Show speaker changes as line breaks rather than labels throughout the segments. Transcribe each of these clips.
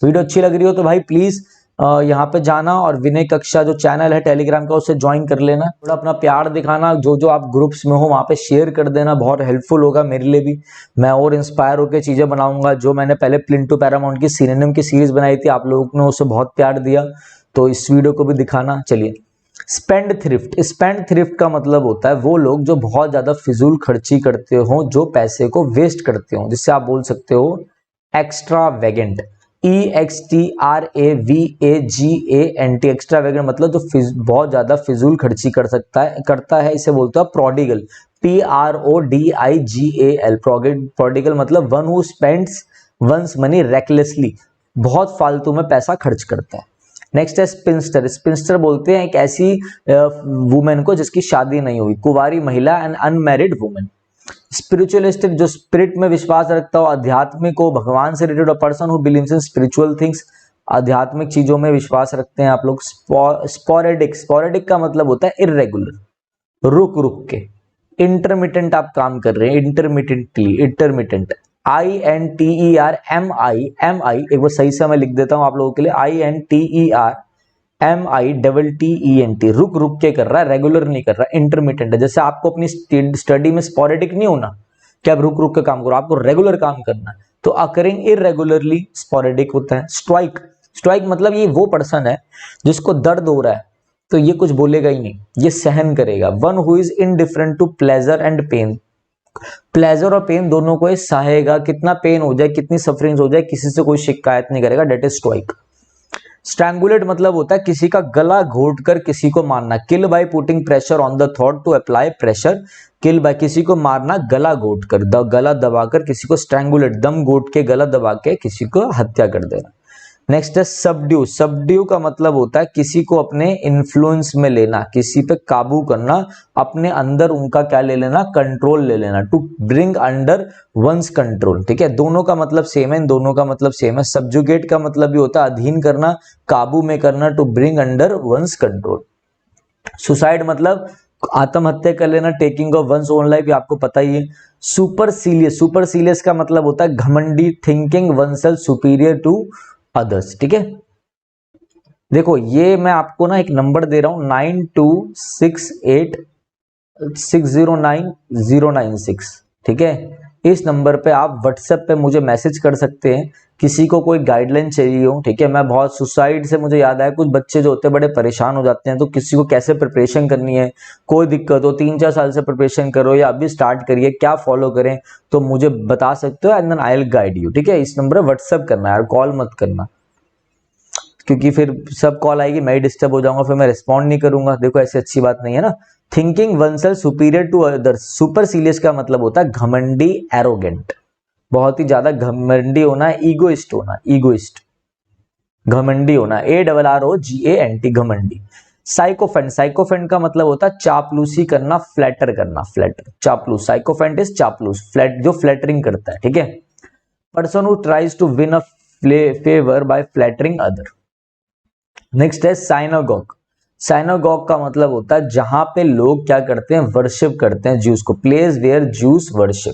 Video अच्छी लग रही हो तो भाई प्लीज यहाँ पे जाना और विनय कक्षा जो चैनल है टेलीग्राम का उसे ज्वाइन कर लेना, थोड़ा अपना प्यार दिखाना, जो जो आप ग्रुप्स में हो वहाँ पे शेयर कर देना, बहुत हेल्पफुल होगा मेरे लिए भी। मैं और इंस्पायर होकर चीजें बनाऊंगा। जो मैंने पहले प्लिंटू पैरामाउंट की सिनोनिम की सीरीज बनाई थी, आप लोगों ने उसे बहुत प्यार दिया, तो इस वीडियो को भी दिखाना। चलिए, स्पेंड थ्रिफ्ट। स्पेंड थ्रिफ्ट का मतलब होता है वो लोग जो बहुत ज्यादा फिजूल खर्ची करते हो, जो पैसे को वेस्ट करते हो, जिससे आप बोल सकते हो एक्स्ट्रा वेगेंट। EXTRAVAGANT, एक्स्ट्रा वेगेंट मतलब जो बहुत ज्यादा फिजूल खर्ची करता है, इसे बोलते हैं प्रोडिगल। PRODIGAL, प्रोडिगल मतलब one who spends one's money recklessly, बहुत फालतू में पैसा खर्च करता है। नेक्स्ट है स्पिंस्टर। स्पिंस्टर बोलते हैं एक ऐसी वुमेन को जिसकी शादी नहीं हुई, कुंवारी महिला, एंड अनमैरिड वुमेन। स्पिरिचुअलिस्टिक, जो स्पिरिट में विश्वास रखता हो, आध्यात्मिक हो, भगवान से related, person who believes in spiritual things, आध्यात्मिक चीजों में विश्वास रखते हैं आप लोग। स्पोरेडिक। स्पोरेडिक का मतलब होता है इररेगुलर, रुक रुक के। इंटरमिटेंट, आप काम कर रहे हैं इंटरमिटेंटली, इंटरमिटेंट। INTERMI, एक बार सही से मैं लिख देता हूं आप लोगों के लिए, INTERMITTENT, रुक रुक के कर रहा है, रेगुलर नहीं कर रहा, इंटरमिटेंट है। जैसे आपको अपनी स्टडी में स्पोरेडिक नहीं होना कि आप रुक रुक के काम करो, आपको रेगुलर काम करना है, तो अकरिंग इररेगुलरली स्पोरेडिक होता है। स्ट्राइक। स्ट्राइक मतलब ये वो पर्सन है जिसको दर्द हो रहा है तो ये कुछ बोलेगा ही नहीं, ये सहन करेगा। One who is indifferent to pleasure and pain, pleasure और पेन दोनों को ये सहेगा, कितना पेन हो जाए, कितनी सफरिंग हो जाए, किसी से कोई शिकायत नहीं करेगा, डेट इज स्टोइक। स्ट्रैंगुलेट मतलब होता है किसी का गला घोट कर किसी को मारना। Kill by putting pressure on the throat to apply pressure. Kill by, किसी को मारना गला घोट कर, गला दबाकर किसी को स्ट्रैंगुलेट, दम घोट के गला दबा के किसी को हत्या कर देना। नेक्स्ट है सबड्यू। सबड्यू का मतलब होता है किसी को अपने इन्फ्लुएंस में लेना, किसी पे काबू करना, अपने अंदर उनका क्या ले लेना, कंट्रोल ले लेना। To bring under one's control, ठीक है, दोनों का मतलब सेम है, इन दोनों का मतलब सेम है। सब्जुगेट का मतलब भी होता है अधीन करना, काबू में करना, to bring under one's control. Suicide मतलब आत्महत्या कर लेना, taking of one's own life, ये आपको पता ही है। सुपरसीलियस। सुपरसीलियस का मतलब होता है घमंडी, thinking oneself superior to others, ठीक है। देखो ये मैं आपको ना एक नंबर दे रहा हूं, 9268609096, ठीक है। इस नंबर पे आप व्हाट्सएप पे मुझे मैसेज कर सकते हैं, किसी को कोई गाइडलाइन चाहिए हो, ठीक है। मैं बहुत सुसाइड से मुझे याद आया, कुछ बच्चे जो होते हैं बड़े परेशान हो जाते हैं, तो किसी को कैसे प्रिपरेशन करनी है, कोई दिक्कत हो, 3-4 साल से प्रिपरेशन करो या अभी स्टार्ट करिए, क्या फॉलो करें, तो मुझे बता सकते हो, and then I will guide you, ठीक है। इस नंबर पर व्हाट्सएप करना है यार, कॉल मत करना, क्योंकि फिर सब कॉल आएगी, मैं ही डिस्टर्ब हो जाऊंगा, फिर मैं रिस्पॉन्ड नहीं करूंगा, देखो ऐसी अच्छी बात नहीं है ना। Thinking oneself superior to others. Supercilious का मतलब होता है घमंडी, एरोगेंट, बहुत ही ज्यादा घमंडी होना, ईगोइस्ट होना, ईगोइस्ट, घमंडी होना, ARROGANT, घमंडी। साइकोफेंट। साइकोफेंट का मतलब होता है चापलूसी करना, फ्लैटर करना, फ्लैटर, चापलूस। साइकोफेंट इज चापलूस, फ्लैट, जो फ्लैटरिंग करता है, ठीक है। Person who tries to win a favour by flattering other. Next है साइनागॉग। साइनागॉग का मतलब होता है जहां पे लोग क्या करते हैं, वर्शिप करते हैं ज्यूस को, place where Jews worship.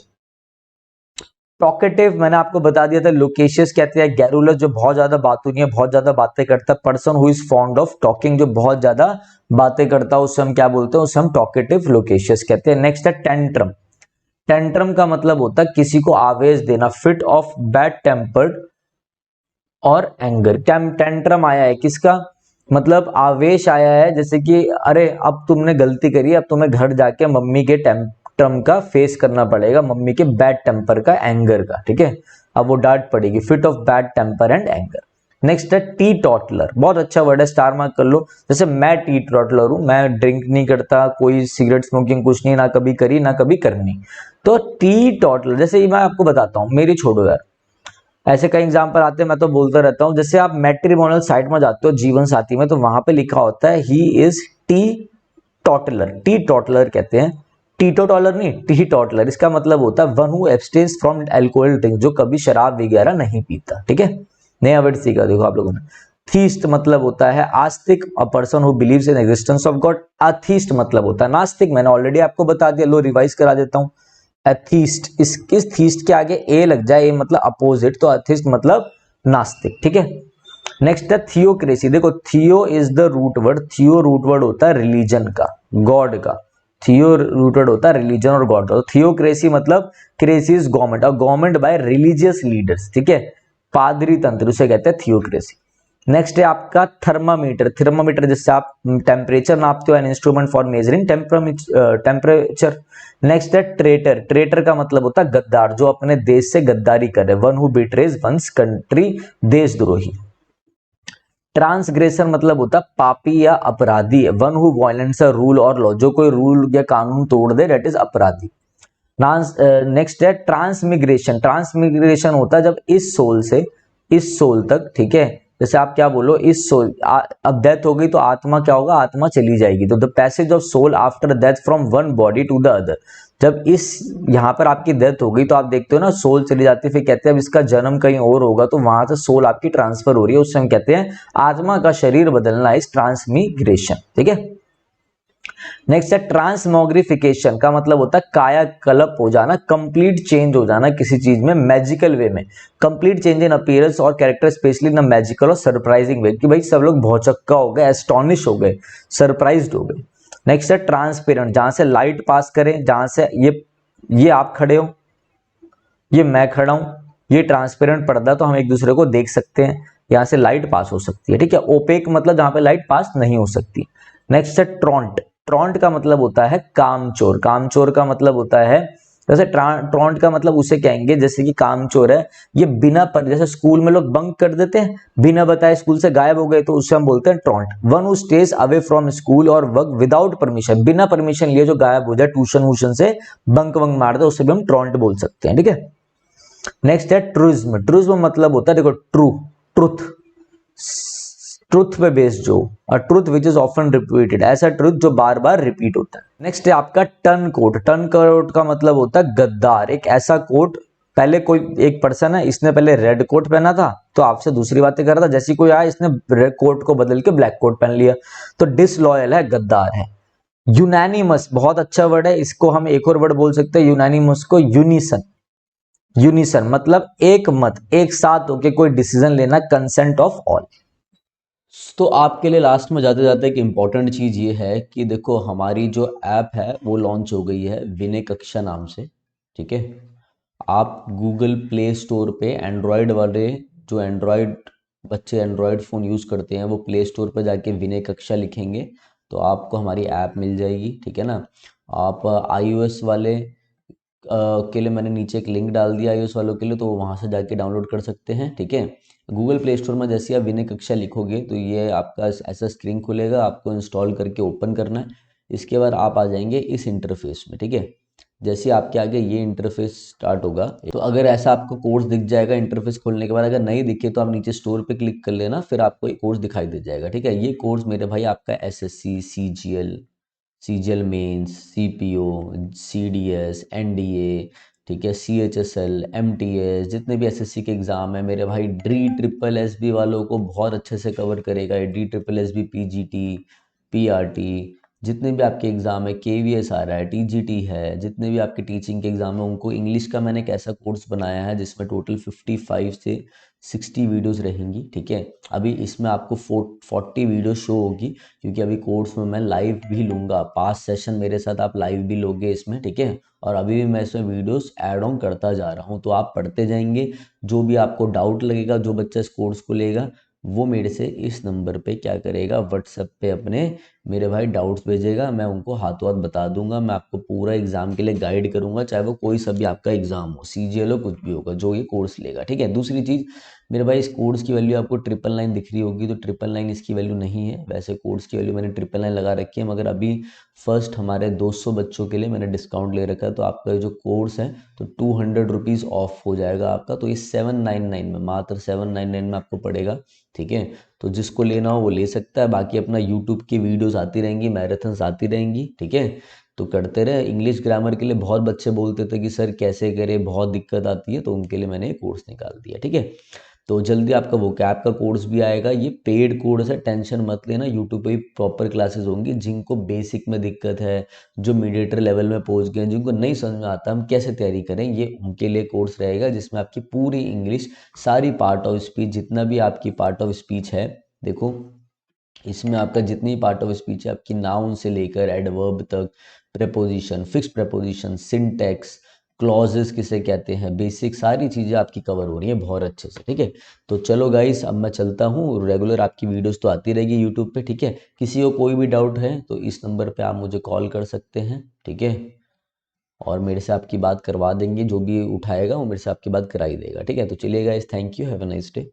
Talkative मैंने आपको बता दिया था, लोकेशियस कहते हैं गैरुलस, जो बहुत ज्यादा बातूनी, बहुत ज्यादा बातें करता है। Person who is fond of talking, जो बहुत ज्यादा बातें करता है, उससे हम क्या बोलते हैं, उससे हम टॉकेटिव, लोकेशियस कहते हैं। नेक्स्ट है टेंट्रम। टेंट्रम का मतलब होता है किसी को आवेश देना, फिट ऑफ बैड टेम्पर्ड और एंगर। टेंट्रम आया है किसका, मतलब आवेश आया है, जैसे कि अरे अब तुमने गलती करी, अब तुम्हें घर जाके मम्मी के टेंट्रम का फेस करना पड़ेगा, मम्मी के बैड टेम्पर का, एंगर का, ठीक है, अब वो डांट पड़ेगी, fit of bad temper and anger. Next है टी टॉटलर, बहुत अच्छा वर्ड है, स्टार मार्क कर लो। जैसे मैं टी टॉटलर हूं, मैं ड्रिंक नहीं करता, कोई सिगरेट स्मोकिंग कुछ नहीं, ना कभी करी ना कभी करनी, तो टी टॉटलर। जैसे मैं आपको बताता हूं, मेरी छोड़ो यार, ऐसे कई एग्जाम्पल आते हैं, मैं तो बोलता रहता हूं। जैसे आप मैट्रिमोनियल साइट में जाते हो, जीवन साथी में, तो वहां पे लिखा होता है ही इज टी टॉटलर। टी टॉटलर कहते हैं, टीटो टॉलर नहीं, टी टॉटलर। इसका मतलब होता है one who abstains from alcohol drink, जो कभी शराब वगैरह नहीं पीता, ठीक है। नया वर्ड सीखा देखो आप लोगों ने। थीस्ट मतलब होता है आस्तिक, a person who believes in existence of God. Atheist मतलब होता है नास्तिक, मैंने ऑलरेडी आपको बता दिया, लो रिवाइज करा देता हूं। एथीस्ट, इस थीस्ट के आगे ए लग जाए, ए मतलब अपोजिट, तो अथिस्ट मतलब नास्तिक, ठीक है। नेक्स्ट है थियोक्रेसी। देखो थियो इज द रूट वर्ड, थियो रूट वर्ड होता है रिलीजन का, गॉड का। थियो रूट वर्ड होता है रिलीजन और गॉड का। थियोक्रेसी मतलब क्रेसी इज गवर्नमेंट, और गवर्नमेंट बाय रिलीजियस लीडर्स, ठीक है, पादरी तंत्र, उसे कहते हैं थियोक्रेसी। नेक्स्ट है आपका थर्मामीटर। थर्मामीटर जिससे आप टेम्परेचर नापते हो, an instrument for measuring temperature. Next है ट्रेटर। ट्रेटर का मतलब होता है गद्दार, जो अपने देश से गद्दारी करे, one who betrays one's country, देशद्रोही। ट्रांसग्रेसर मतलब होता है पापी या अपराधी, one who violates a rule और लॉ, जो कोई रूल या कानून तोड़ दे, दैट इज अपराधी। नेक्स्ट है ट्रांसमिग्रेशन। ट्रांसमिग्रेशन होता है जब इस सोल से इस सोल तक, ठीक है, जैसे आप क्या बोलो, इस सोल, अब डेथ हो गई तो आत्मा क्या होगा, आत्मा चली जाएगी। तो the passage of soul after death from one body to the other. जब इस यहाँ पर आपकी डेथ हो गई तो आप देखते हो ना, सोल चली जाती है, फिर कहते हैं अब इसका जन्म कहीं और होगा, तो वहां से सोल आपकी ट्रांसफर हो रही है, उससे हम कहते हैं आत्मा का शरीर बदलना, इस ट्रांसमिग्रेशन, ठीक है। नेक्स्ट है ट्रांसमोग्रिफिकेशन। का मतलब होता है कायाकल्प हो जाना, कंप्लीट चेंज हो जाना किसी चीज में मैजिकल वे में, कंप्लीट चेंज इन अपीयरेंस और कैरेक्टर, स्पेशली इन मैजिकल और सरप्राइजिंग वे, कि भाई सब लोग भौचक्का हो गए, एस्टॉनिश हो गए, सरप्राइज्ड हो गए। नेक्स्ट है ट्रांसपेरेंट, जहां से लाइट पास करे, जहां से ये आप खड़े हो, ये मैं खड़ा हूं, ये ट्रांसपेरेंट पर्दा, तो हम एक दूसरे को देख सकते हैं, यहां से लाइट पास हो सकती है, ठीक है। ओपेक मतलब जहां पे लाइट पास नहीं हो सकती। नेक्स्ट है ट्रॉन्ट। ट्रॉन्ट का मतलब होता है कामचोर। कामचोर का मतलब होता है, जैसे ट्रॉन्ट का मतलब उसे कहेंगे, जैसे कि कामचोर है, ये बिना पर, जैसे स्कूल में लोग बंक कर देते हैं, बिना बताए स्कूल से गायब हो गए, तो उससे हम बोलते हैं truant. One who stays away from school और वर्क विदाउट परमिशन, बिना परमिशन लिए जो गायब हो जाए, ट्यूशन वूशन से बंक वंक मार दे, उससे भी हम ट्रॉन्ट बोल सकते हैं, ठीक है। नेक्स्ट है ट्रूज्म। ट्रूज्म मतलब होता है, देखो ट्रू, ट्रुथ, ट्रुथ पे बेस्ड, जो truth which is often repeated, ऐसा ट्रुथ जो बार बार रिपीट होता है। नेक्स्ट है आपका टर्न कोट। टर्न कोट का मतलब होता है गद्दार, एक ऐसा कोट, पहले कोई एक पर्सन है, इसने पहले रेड कोट पहना था, तो आपसे दूसरी बातें कर रहा था, जैसी कोई आया इसने रेड कोट को बदल के ब्लैक कोट पहन लिया, तो डिसलॉयल है, गद्दार है। यूनानिमस बहुत अच्छा वर्ड है, इसको हम एक और वर्ड बोल सकते हैं यूनानिमस को, यूनिसन। यूनिसन मतलब एक मत, एक साथ होके कोई डिसीजन लेना, कंसेंट ऑफ ऑल।
तो आपके लिए लास्ट में जाते जाते एक इम्पॉर्टेंट चीज़ ये है कि देखो हमारी जो ऐप है वो लॉन्च हो गई है विनय कक्षा नाम से, ठीक है। आप गूगल प्ले स्टोर पे एंड्रॉयड वाले, जो एंड्रॉयड बच्चे एंड्रॉयड फ़ोन यूज़ करते हैं, वो प्ले स्टोर पे जाके विनय कक्षा लिखेंगे तो आपको हमारी ऐप मिल जाएगी, ठीक है ना। आप iOS वाले के लिए मैंने नीचे एक लिंक डाल दिया iOS वालों के लिए, तो वहाँ से जाके डाउनलोड कर सकते हैं, ठीक है। गूगल प्ले स्टोर में जैसे आप विनय कक्षा लिखोगे तो ये आपका ऐसा स्क्रीन खुलेगा, आपको इंस्टॉल करके ओपन करना है। इसके बाद आप आ जाएंगे इस इंटरफेस में, ठीक है। जैसे आपके आगे ये इंटरफेस स्टार्ट होगा, तो अगर ऐसा आपको कोर्स दिख जाएगा इंटरफेस खोलने के बाद, अगर नहीं दिखे तो आप नीचे स्टोर पे क्लिक कर लेना, फिर आपको एक कोर्स दिखाई दे जाएगा, ठीक है। ये कोर्स मेरे भाई आपका SSC, CGL mains, CPO, CDS, NDA, ठीक है, CHSL, MTS, जितने भी SSC के एग्ज़ाम है मेरे भाई, DSSB वालों को बहुत अच्छे से कवर करेगा। DSSB, PGT, PRT, जितने भी आपके एग्ज़ाम है, KVS आ रहा है, TGT है, जितने भी आपके टीचिंग के एग्ज़ाम है उनको, इंग्लिश का मैंने एक ऐसा कोर्स बनाया है जिसमें टोटल 55 से 60 वीडियोस रहेंगी, ठीक है। अभी इसमें आपको 40 वीडियो शो होगी, क्योंकि अभी कोर्स में मैं लाइव भी लूँगा, 5 सेशन मेरे साथ आप लाइव भी लोगे इसमें, ठीक है। और अभी भी मैं इसमें वीडियोस ऐड ऑन करता जा रहा हूँ, तो आप पढ़ते जाएंगे। जो भी आपको डाउट लगेगा, जो बच्चा इस कोर्स को लेगा वो मेरे से इस नंबर पे क्या करेगा, व्हाट्सएप पे अपने मेरे भाई डाउट्स भेजेगा, मैं उनको हाथों हाथ बता दूंगा। मैं आपको पूरा एग्जाम के लिए गाइड करूंगा, चाहे वो कोई सा भी आपका एग्जाम हो, CGL हो, कुछ भी होगा, जो ये कोर्स लेगा, ठीक है। दूसरी चीज़ मेरे भाई, इस कोर्स की वैल्यू आपको 999 दिख रही होगी, तो 999 इसकी वैल्यू नहीं है। वैसे कोर्स की वैल्यू मैंने 999 लगा रखी है, मगर अभी फर्स्ट हमारे 200 बच्चों के लिए मैंने डिस्काउंट ले रखा है, तो आपका जो कोर्स है तो 200 रुपीज़ ऑफ हो जाएगा आपका, तो ये 799 में, मात्र 799 में आपको पड़ेगा, ठीक है। तो जिसको लेना हो वो ले सकता है। बाकी अपना यूट्यूब की वीडियोस आती रहेंगी, मैराथन्स आती रहेंगी, ठीक है। तो करते रहे। इंग्लिश ग्रामर के लिए बहुत बच्चे बोलते थे कि सर कैसे करें, बहुत दिक्कत आती है, तो उनके लिए मैंने कोर्स निकाल दिया, ठीक है। तो जल्दी आपका वो कैप का कोर्स भी आएगा। ये पेड कोर्स है, टेंशन मत लेना। यूट्यूब पे भी प्रॉपर क्लासेस होंगी। जिनको बेसिक में दिक्कत है, जो मीडिएटर लेवल में पहुंच गए हैं, जिनको नहीं समझ में आता हम कैसे तैयारी करें, ये उनके लिए कोर्स रहेगा, जिसमें आपकी पूरी इंग्लिश, सारी पार्ट ऑफ स्पीच, जितना भी आपकी पार्ट ऑफ स्पीच है, देखो इसमें आपका जितनी पार्ट ऑफ स्पीच है, आपकी नाउन से लेकर एडवर्ब तक, preposition, fix preposition, syntax, clauses किसे कहते हैं, बेसिक सारी चीज़ें आपकी कवर हो रही हैं बहुत अच्छे से, ठीक है। तो चलो गाइस, अब मैं चलता हूँ। रेगुलर आपकी वीडियोस तो आती रहेगी यूट्यूब पे, ठीक है। किसी को कोई भी डाउट है तो इस नंबर पे आप मुझे कॉल कर सकते हैं, ठीक है। और मेरे से आपकी बात करवा देंगे, जो भी उठाएगा वो मेरे से आपकी बात करा ही देगा, ठीक है। तो चलिए guys, thank you, have a nice day.